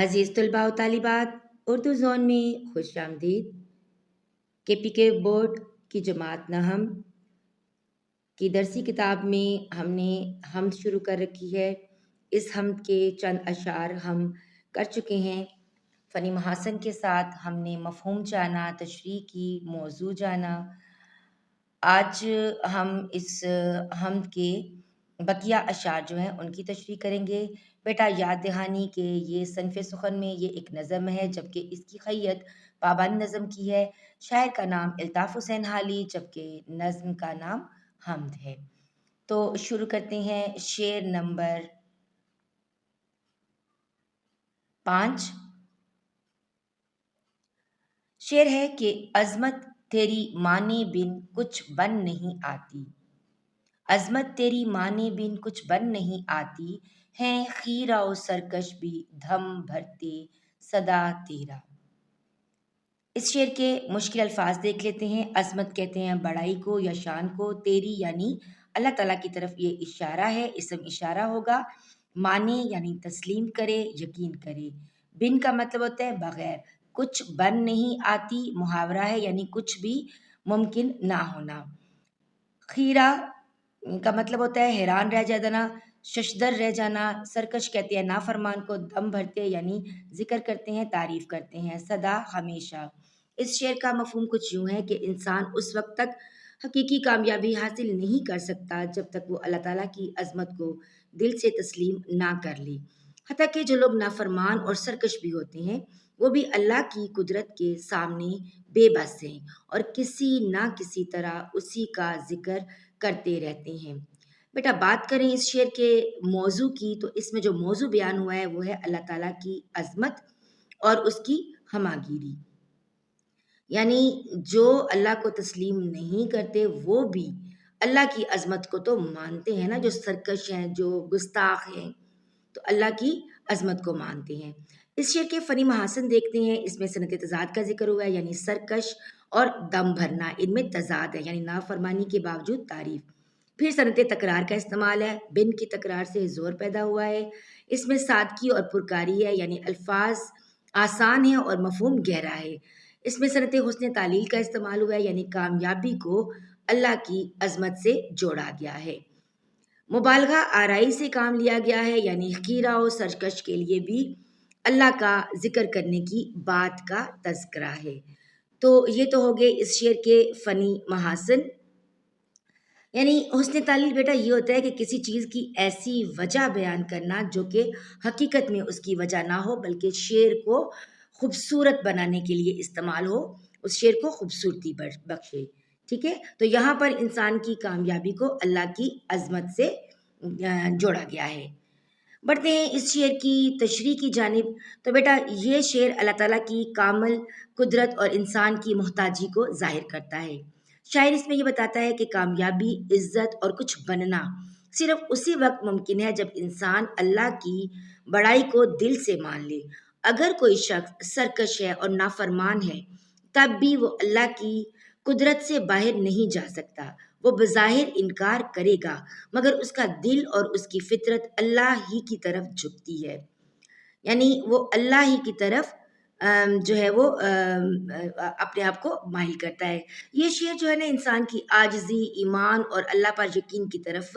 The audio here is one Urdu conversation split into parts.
عزیز طلباء و طالبات، اردو زون میں خوش آمدید۔ کے پی کے بورڈ کی جماعت نہم کی درسی کتاب میں ہم نے حمد شروع کر رکھی ہے۔ اس حمد کے چند اشعار ہم کر چکے ہیں۔ فنی محاسن کے ساتھ ہم نے مفہوم جانا، تشریح کی، موضوع جانا۔ آج ہم اس حمد کے بقیہ اشعار جو ہیں ان کی تشریح کریں گے۔ بیٹا یاد دہانی کہ یہ صنف سخن میں یہ ایک نظم ہے، جبکہ اس کی خیت پابند نظم کی ہے۔ شاعر کا نام الطاف حسین حالی، جبکہ نظم کا نام حمد ہے۔ تو شروع کرتے ہیں۔ شعر نمبر 5۔ شعر ہے کہ عظمت تیری مانے بن کچھ بن نہیں آتی، عظمت تیری مانے بن کچھ بن نہیں آتی، ہیں خیرہ و سرکش بھی دھم بھرتے صدا تیرا۔ اس شعر کے مشکل الفاظ دیکھ لیتے ہیں۔ عظمت کہتے ہیں بڑائی کو یا شان کو، تیری یعنی اللہ تعالیٰ کی طرف یہ اشارہ ہے، اسم اشارہ ہوگا۔ مانے یعنی تسلیم کرے، یقین کرے۔ بن کا مطلب ہوتا ہے بغیر۔ کچھ بن نہیں آتی محاورہ ہے، یعنی کچھ بھی ممکن نہ ہونا۔ خیرہ کا مطلب ہوتا ہے حیران رہ جانا، ششدر رہ جانا۔ سرکش کہتے ہیں نافرمان کو۔ دم بھرتے یعنی ذکر کرتے ہیں، تعریف کرتے ہیں۔ سدا ہمیشہ۔ اس شعر کا مفہوم کچھ یوں ہے کہ انسان اس وقت تک حقیقی کامیابی حاصل نہیں کر سکتا جب تک وہ اللہ تعالیٰ کی عظمت کو دل سے تسلیم نہ کر لے۔ حتیٰ کہ جو لوگ نافرمان اور سرکش بھی ہوتے ہیں وہ بھی اللہ کی قدرت کے سامنے بے بس ہیں اور کسی نہ کسی طرح اسی کا ذکر کرتے رہتے ہیں۔ بیٹا بات کریں اس شعر کے موضوع کی، تو اس میں جو موضوع بیان ہوا ہے وہ ہے اللہ تعالیٰ کی عظمت اور اس کی ہماگیری۔ یعنی جو اللہ کو تسلیم نہیں کرتے وہ بھی اللہ کی عظمت کو تو مانتے ہیں نا، جو سرکش ہیں، جو گستاخ ہیں، تو اللہ کی عظمت کو مانتے ہیں۔ اس شعر کے فنی محاسن دیکھتے ہیں۔ اس میں صنعت تضاد کا ذکر ہوا ہے، یعنی سرکش اور دم بھرنا، ان میں تضاد ہے، یعنی نافرمانی کے باوجود تعریف۔ پھر صنعت تکرار کا استعمال ہے، بن کی تکرار سے زور پیدا ہوا ہے۔ اس میں سادگی اور پرکاری ہے، یعنی الفاظ آسان ہیں اور مفہوم گہرا ہے۔ اس میں صنعت حسن تعلیل کا استعمال ہوا ہے، یعنی کامیابی کو اللہ کی عظمت سے جوڑا گیا ہے۔ مبالغہ آرائی سے کام لیا گیا ہے، یعنی خیرہ و سرکش کے لیے بھی اللہ کا ذکر کرنے کی بات کا تذکرہ ہے۔ تو یہ تو ہو گئے اس شعر کے فنی محاسن۔ یعنی حسن تعلیل بیٹا یہ ہوتا ہے کہ کسی چیز کی ایسی وجہ بیان کرنا جو کہ حقیقت میں اس کی وجہ نہ ہو، بلکہ شعر کو خوبصورت بنانے کے لیے استعمال ہو، اس شعر کو خوبصورتی بخشے۔ ٹھیک ہے، تو یہاں پر انسان کی کامیابی کو اللہ کی عظمت سے جوڑا گیا ہے۔ بڑھتے ہیں اس شعر کی تشریح کی جانب۔ تو بیٹا یہ شعر اللہ تعالیٰ کی کامل قدرت اور انسان کی محتاجی کو ظاہر کرتا ہے۔ شاعر اس میں یہ بتاتا ہے کہ کامیابی، عزت اور کچھ بننا صرف اسی وقت ممکن ہے جب انسان اللہ کی بڑائی کو دل سے مان لے۔ اگر کوئی شخص سرکش ہے اور نافرمان ہے تب بھی وہ اللہ کی قدرت سے باہر نہیں جا سکتا۔ وہ بظاہر انکار کرے گا مگر اس کا دل اور اس کی فطرت اللہ ہی کی طرف جھکتی ہے، یعنی وہ اللہ ہی کی طرف جو ہے وہ اپنے آپ کو مائل کرتا ہے۔ یہ شعر جو ہے نا انسان کی عاجزی، ایمان اور اللہ پر یقین کی طرف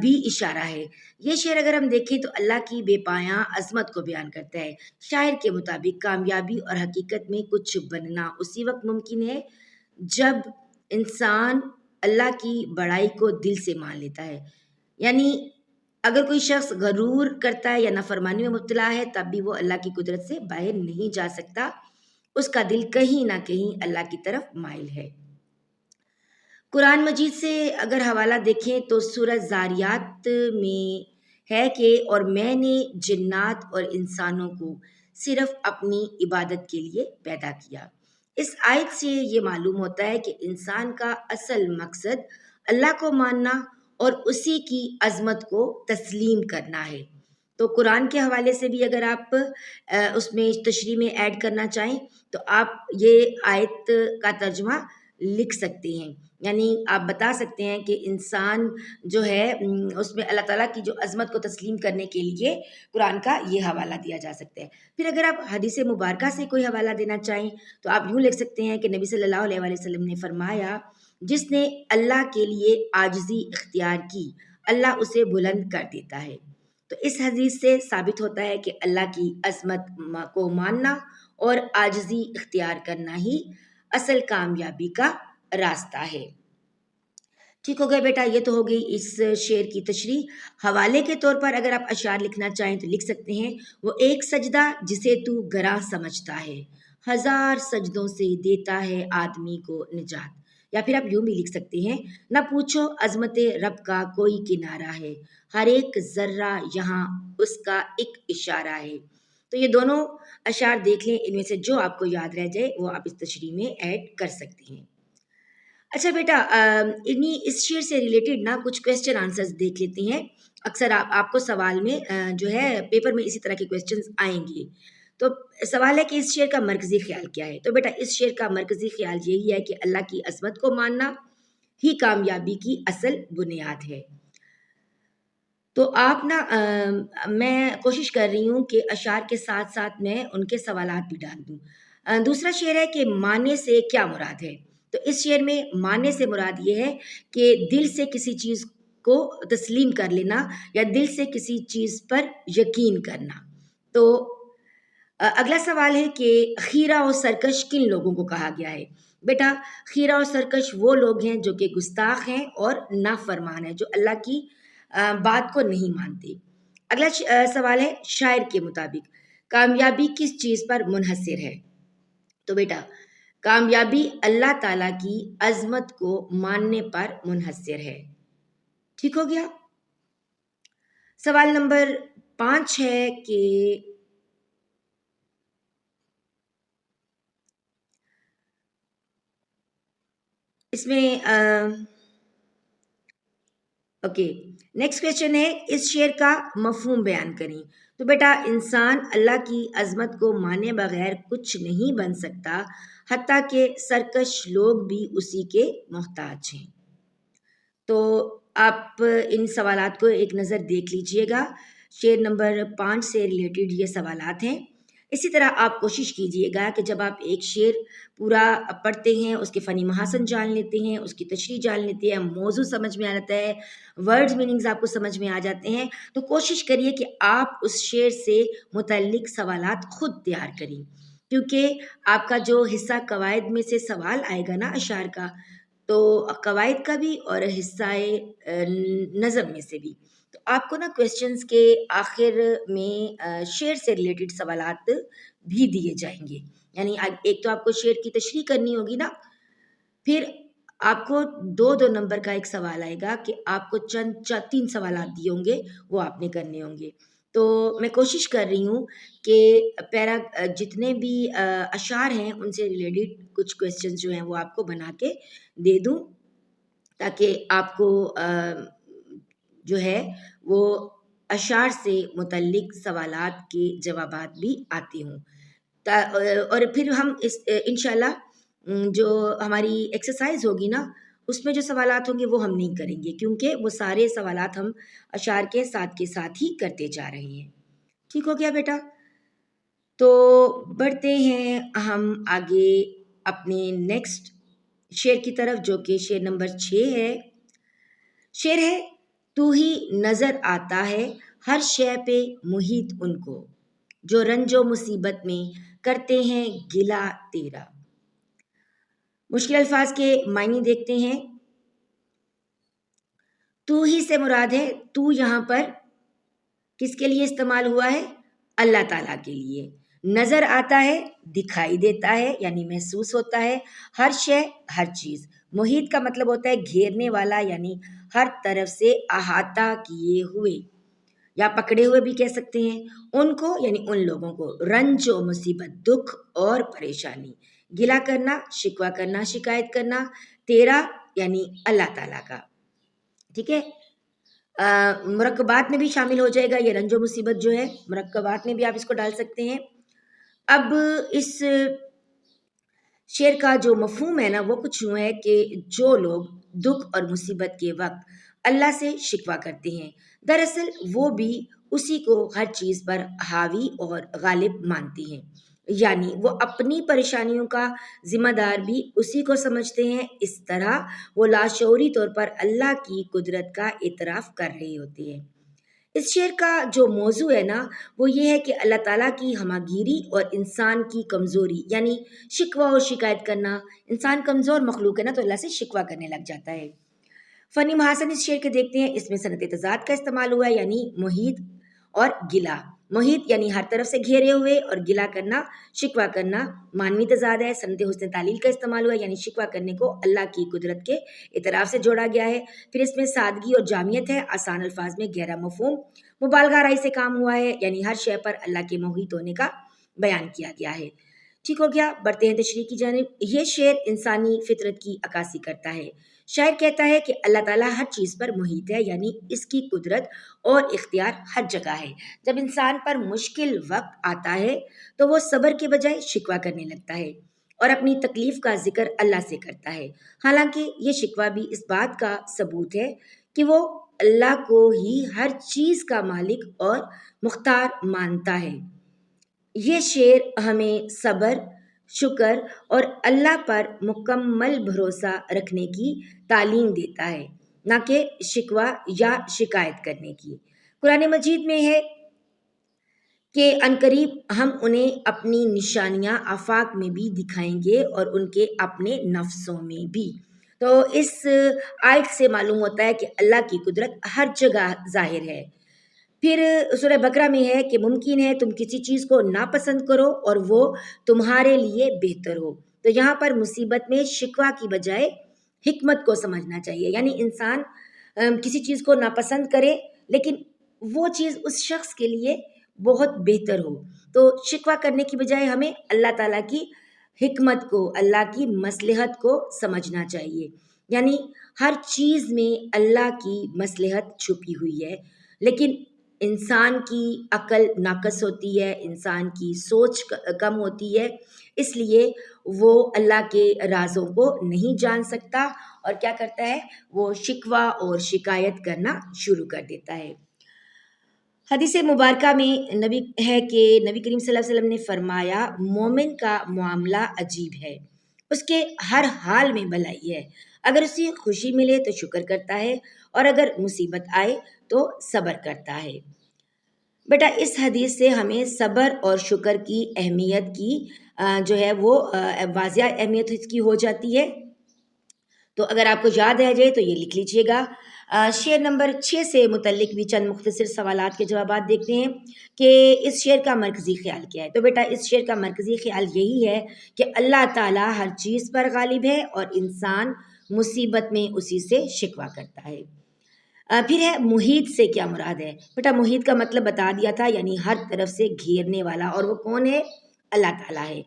بھی اشارہ ہے۔ یہ شعر اگر ہم دیکھیں تو اللہ کی بے پایاں عظمت کو بیان کرتا ہے۔ شاعر کے مطابق کامیابی اور حقیقت میں کچھ بننا اسی وقت ممکن ہے جب انسان اللہ کی بڑائی کو دل سے مان لیتا ہے۔ یعنی اگر کوئی شخص غرور کرتا ہے یا نافرمانی میں مبتلا ہے تب بھی وہ اللہ کی قدرت سے باہر نہیں جا سکتا، اس کا دل کہیں نہ کہیں اللہ کی طرف مائل ہے۔ قرآن مجید سے اگر حوالہ دیکھیں تو سورہ زاریات میں ہے کہ اور میں نے جنات اور انسانوں کو صرف اپنی عبادت کے لیے پیدا کیا۔ اس آیت سے یہ معلوم ہوتا ہے کہ انسان کا اصل مقصد اللہ کو ماننا اور اسی کی عظمت کو تسلیم کرنا ہے۔ تو قرآن کے حوالے سے بھی اگر آپ اس میں تشریح میں ایڈ کرنا چاہیں تو آپ یہ آیت کا ترجمہ لکھ سکتے ہیں، یعنی آپ بتا سکتے ہیں کہ انسان جو ہے اس میں اللہ تعالیٰ کی جو عظمت کو تسلیم کرنے کے لیے قرآن کا یہ حوالہ دیا جا سکتا ہے۔ پھر اگر آپ حدیث مبارکہ سے کوئی حوالہ دینا چاہیں تو آپ یوں لکھ سکتے ہیں کہ نبی صلی اللہ علیہ وآلہ وسلم نے فرمایا، جس نے اللہ کے لیے عاجزی اختیار کی اللہ اسے بلند کر دیتا ہے۔ تو اس حدیث سے ثابت ہوتا ہے کہ اللہ کی عظمت کو ماننا اور عاجزی اختیار کرنا ہی اصل کامیابی کا راستہ ہے۔ ٹھیک ہو گیا بیٹا، یہ تو ہو گئی اس شعر کی تشریح۔ حوالے کے طور پر اگر آپ اشعار لکھنا چاہیں تو لکھ سکتے ہیں، وہ ایک سجدہ جسے تو گراں سمجھتا ہے، ہزار سجدوں سے دیتا ہے آدمی کو نجات۔ یا پھر آپ یوں بھی لکھ سکتے ہیں، نہ پوچھو عظمت رب کا کوئی کنارہ ہے، ہر ایک ذرہ یہاں اس کا ایک اشارہ ہے۔ تو یہ دونوں اشعار دیکھ لیں، ان میں سے جو آپ کو یاد رہ جائے وہ آپ اس تشریح میں ایڈ کر سکتے ہیں۔ اچھا بیٹا، اس شعر سے ریلیٹڈ نا کچھ کویسچن آنسرز دیکھ لیتے ہیں۔ اکثر آپ کو سوال میں جو ہے پیپر میں اسی طرح کے کویسچنز آئیں گے۔ تو سوال ہے کہ اس شعر کا مرکزی خیال کیا ہے؟ تو بیٹا اس شعر کا مرکزی خیال یہی ہے کہ اللہ کی عظمت کو ماننا ہی کامیابی کی اصل بنیاد ہے۔ تو آپ نا میں کوشش کر رہی ہوں کہ اشعار کے ساتھ ساتھ میں ان کے سوالات بھی ڈال دوں۔ دوسرا شعر ہے کہ ماننے سے کیا مراد ہے؟ تو اس شعر میں ماننے سے مراد یہ ہے کہ دل سے کسی چیز کو تسلیم کر لینا یا دل سے کسی چیز پر یقین کرنا۔ تو اگلا سوال ہے کہ خیرہ و سرکش کن لوگوں کو کہا گیا ہے؟ بیٹا خیرہ و سرکش وہ لوگ ہیں جو کہ گستاخ ہیں اور نافرمان ہیں، جو اللہ کی بات کو نہیں مانتے۔ اگلا سوال ہے، شاعر کے مطابق کامیابی کس چیز پر منحصر ہے؟ تو بیٹا کامیابی اللہ تعالیٰ کی عظمت کو ماننے پر منحصر ہے۔ ٹھیک ہو گیا؟ سوال نمبر 5 ہے کہ اس میں اوکے نیکسٹ کویسچن ہے، اس شعر کا مفہوم بیان کریں۔ تو بیٹا انسان اللہ کی عظمت کو مانے بغیر کچھ نہیں بن سکتا، حتیٰ کہ سرکش لوگ بھی اسی کے محتاج ہیں۔ تو آپ ان سوالات کو ایک نظر دیکھ لیجئے گا، شعر نمبر 5 سے ریلیٹڈ یہ سوالات ہیں۔ اسی طرح آپ کوشش کیجئے گا کہ جب آپ ایک شعر پورا پڑھتے ہیں، اس کے فنی محاسن جان لیتے ہیں، اس کی تشریح جان لیتے ہیں، موضوع سمجھ میں آ جاتا ہے، ورڈز میننگز آپ کو سمجھ میں آ جاتے ہیں، تو کوشش کریے کہ آپ اس شعر سے متعلق سوالات خود تیار کریں، کیونکہ آپ کا جو حصہ قواعد میں سے سوال آئے گا نا اشعار کا، تو قواعد کا بھی اور حصہ نظم میں سے بھی، تو آپ کو نا کویسچنز کے آخر میں شعر سے ریلیٹڈ سوالات بھی دیے جائیں گے، یعنی ایک تو آپ کو شعر کی تشریح کرنی ہوگی نا، پھر آپ کو 2 نمبر کا ایک سوال آئے گا کہ آپ کو 3 سوالات دیے ہوں گے، وہ آپ نے کرنے ہوں گے۔ تو میں کوشش کر رہی ہوں کہ جتنے بھی اشعار ہیں ان سے ریلیٹڈ کچھ کویسچنز جو ہیں وہ آپ کو بنا کے دے دوں، تاکہ آپ کو جو ہے وہ اشعار سے متعلق سوالات کے جوابات بھی آتے ہوں۔ اور پھر ہم انشاءاللہ جو ہماری ایکسرسائز ہوگی نا، اس میں جو سوالات ہوں گے وہ ہم نہیں کریں گے، کیونکہ وہ سارے سوالات ہم اشعار کے ساتھ ہی کرتے جا رہے ہیں۔ ٹھیک ہو گیا بیٹا؟ تو بڑھتے ہیں ہم آگے اپنے نیکسٹ شعر کی طرف، جو کہ شعر نمبر 6 ہے۔ شعر ہے، تو ہی نظر آتا ہے ہر شے پہ محیط ان کو، جو رنج و مصیبت میں کرتے ہیں گلہ تیرا۔ مشکل الفاظ کے معنی دیکھتے ہیں۔ تو ہی سے مراد ہے، تو یہاں پر کس کے لیے استعمال ہوا ہے؟ اللہ تعالیٰ کے لیے۔ نظر آتا ہے دکھائی دیتا ہے، یعنی محسوس ہوتا ہے، ہر شے ہر چیز، محیط کا مطلب ہوتا ہے گھیرنے والا، یعنی ہر طرف سے احاطہ کیے ہوئے یا پکڑے ہوئے بھی کہہ سکتے ہیں، ان کو یعنی ان لوگوں کو، رنج و مصیبت دکھ اور پریشانی، گلہ کرنا شکوہ کرنا شکایت کرنا، تیرا یعنی اللہ تعالیٰ کا۔ ٹھیک ہے، مرکبات میں بھی شامل ہو جائے گا یہ رنج و مصیبت جو ہے، مرکبات میں بھی آپ اس کو ڈال سکتے ہیں۔ اب اس شعر کا جو مفہوم ہے نا وہ کچھ یوں ہے کہ جو لوگ دکھ اور مصیبت کے وقت اللہ سے شکوہ کرتے ہیں، دراصل وہ بھی اسی کو ہر چیز پر حاوی اور غالب مانتے ہیں، یعنی وہ اپنی پریشانیوں کا ذمہ دار بھی اسی کو سمجھتے ہیں۔ اس طرح وہ لاشعوری طور پر اللہ کی قدرت کا اعتراف کر رہے ہوتے ہیں۔ اس شعر کا جو موضوع ہے نا وہ یہ ہے کہ اللہ تعالیٰ کی ہماگیری اور انسان کی کمزوری، یعنی شکوہ اور شکایت کرنا۔ انسان کمزور مخلوق ہے نا تو اللہ سے شکوہ کرنے لگ جاتا ہے۔ فنی محاسن اس شعر کے دیکھتے ہیں، اس میں صنعت تضاد کا استعمال ہوا ہے، یعنی محیط اور گلا۔ محیط یعنی ہر طرف سے گھیرے ہوئے، اور گلا کرنا، شکوہ کرنا معنوی تضاد ہے۔ صنعت حسن تعلیل کا استعمال ہوا ہے، یعنی شکوہ کرنے کو اللہ کی قدرت کے اعتراف سے جوڑا گیا ہے۔ پھر اس میں سادگی اور جامعیت ہے، آسان الفاظ میں گہرا مفہوم۔ مبالغہ آرائی سے کام ہوا ہے، یعنی ہر شے پر اللہ کے محیط ہونے کا بیان کیا گیا ہے۔ ٹھیک ہو گیا، بڑھتے ہیں تشریح کی جانب۔ یہ شعر انسانی فطرت کی عکاسی کرتا ہے۔ شاعر کہتا ہے کہ اللہ تعالیٰ ہر چیز پر محیط ہے، یعنی اس کی قدرت اور اختیار ہر جگہ ہے۔ جب انسان پر مشکل وقت آتا ہے تو وہ صبر کے بجائے شکوہ کرنے لگتا ہے اور اپنی تکلیف کا ذکر اللہ سے کرتا ہے، حالانکہ یہ شکوہ بھی اس بات کا ثبوت ہے کہ وہ اللہ کو ہی ہر چیز کا مالک اور مختار مانتا ہے۔ یہ شعر ہمیں صبر، شکر اور اللہ پر مکمل بھروسہ رکھنے کی تعلیم دیتا ہے، نہ کہ شکوہ یا شکایت کرنے کی۔ قرآن مجید میں ہے کہ عنقریب ہم انہیں اپنی نشانیاں آفاق میں بھی دکھائیں گے اور ان کے اپنے نفسوں میں بھی۔ تو اس آیت سے معلوم ہوتا ہے کہ اللہ کی قدرت ہر جگہ ظاہر ہے۔ پھر سورہ بقرہ میں ہے کہ ممکن ہے تم کسی چیز کو ناپسند کرو اور وہ تمہارے لیے بہتر ہو۔ تو یہاں پر مصیبت میں شکوہ کی بجائے حکمت کو سمجھنا چاہیے، یعنی انسان کسی چیز کو ناپسند کرے لیکن وہ چیز اس شخص کے لیے بہت بہتر ہو، تو شکوہ کرنے کی بجائے ہمیں اللہ تعالیٰ کی حکمت کو، اللہ کی مصلحت کو سمجھنا چاہیے، یعنی ہر چیز میں اللہ کی مصلحت چھپی ہوئی ہے، لیکن انسان کی عقل ناقص ہوتی ہے، انسان کی سوچ کم ہوتی ہے، اس لیے وہ اللہ کے رازوں کو نہیں جان سکتا اور کیا کرتا ہے، وہ شکوہ اور شکایت کرنا شروع کر دیتا ہے۔ حدیث مبارکہ میں نبی ہے کہ نبی کریم صلی اللہ علیہ وسلم نے فرمایا، مومن کا معاملہ عجیب ہے، اس کے ہر حال میں بھلائی ہے، اگر اسے خوشی ملے تو شکر کرتا ہے اور اگر مصیبت آئے تو صبر کرتا ہے۔ بیٹا اس حدیث سے ہمیں صبر اور شکر کی اہمیت کی جو ہے وہ واضح اہمیت اس کی ہو جاتی ہے۔ تو اگر آپ کو یاد رہ جائے تو یہ لکھ لیجئے گا۔ شعر نمبر 6 سے متعلق بھی چند مختصر سوالات کے جوابات دیکھتے ہیں کہ اس شعر کا مرکزی خیال کیا ہے۔ تو بیٹا اس شعر کا مرکزی خیال یہی ہے کہ اللہ تعالیٰ ہر چیز پر غالب ہے اور انسان مصیبت میں اسی سے شکوہ کرتا ہے۔ پھر ہے محیط سے کیا مراد ہے؟ بیٹا محیط کا مطلب بتا دیا تھا، یعنی ہر طرف سے گھیرنے والا، اور وہ کون ہے؟ اللہ تعالیٰ ہے۔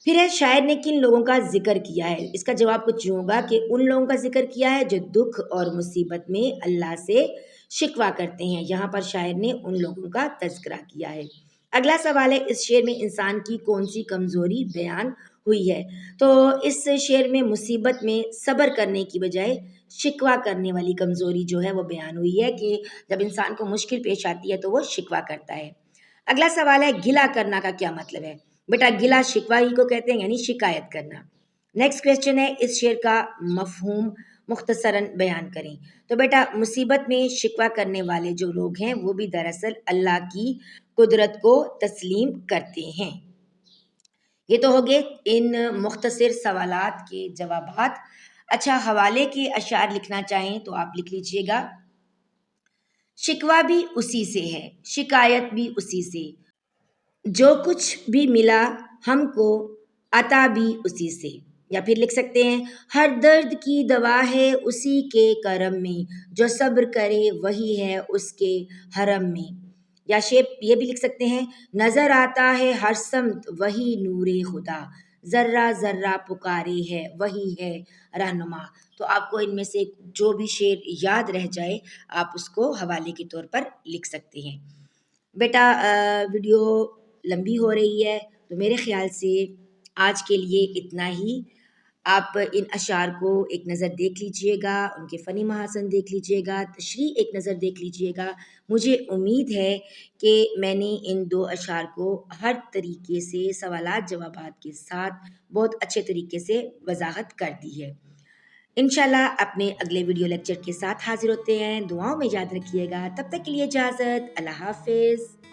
پھر ہے شاعر نے کن لوگوں کا ذکر کیا ہے؟ اس کا جواب کچھ یوں ہوگا کہ ان لوگوں کا ذکر کیا ہے جو دکھ اور مصیبت میں اللہ سے شکوہ کرتے ہیں۔ یہاں پر شاعر نے ان لوگوں کا تذکرہ کیا ہے۔ اگلا سوال ہے، اس شعر میں انسان کی کون سی کمزوری بیان ہوئی ہے؟ تو اس شعر میں مصیبت میں صبر کرنے کی بجائے شکوہ کرنے والی کمزوری جو ہے وہ بیان ہوئی ہے کہ جب انسان کو مشکل پیش آتی ہے تو وہ شکوہ کرتا ہے۔ اگلا سوال ہے، گلہ کرنا کا کیا مطلب ہے؟ بیٹا گلہ شکوہ ہی کو کہتے ہیں، یعنی شکایت کرنا۔ نیکسٹ کویسچن ہے، اس شعر کا مفہوم مختصراً بیان کریں۔ تو بیٹا مصیبت میں شکوہ کرنے والے جو لوگ ہیں وہ بھی دراصل اللہ کی قدرت کو تسلیم کرتے ہیں۔ یہ تو ہو گئے ان مختصر سوالات کے جوابات۔ اچھا، حوالے کے اشعار لکھنا چاہیں تو آپ لکھ لیجئے گا۔ شکوہ بھی اسی سے ہے، شکایت بھی اسی سے، جو کچھ بھی ملا ہم کو عطا بھی اسی سے۔ یا پھر لکھ سکتے ہیں، ہر درد کی دوا ہے اسی کے کرم میں، جو صبر کرے وہی ہے اس کے حرم میں۔ یا یہ بھی لکھ سکتے ہیں، نظر آتا ہے ہر سمت وہی نور خدا، ذرہ ذرہ پکارے ہے وہی ہے رہنما۔ تو آپ کو ان میں سے جو بھی شعر یاد رہ جائے آپ اس کو حوالے کے طور پر لکھ سکتے ہیں۔ بیٹا ویڈیو لمبی ہو رہی ہے تو میرے خیال سے آج کے لیے اتنا ہی۔ آپ ان اشعار کو ایک نظر دیکھ لیجئے گا، ان کے فنی محاسن دیکھ لیجئے گا، تشریح ایک نظر دیکھ لیجئے گا۔ مجھے امید ہے کہ میں نے ان 2 اشعار کو ہر طریقے سے سوالات جوابات کے ساتھ بہت اچھے طریقے سے وضاحت کر دی ہے۔ انشاءاللہ اپنے اگلے ویڈیو لیکچر کے ساتھ حاضر ہوتے ہیں۔ دعاؤں میں یاد رکھیے گا۔ تب تک کے لیے اجازت۔ اللہ حافظ۔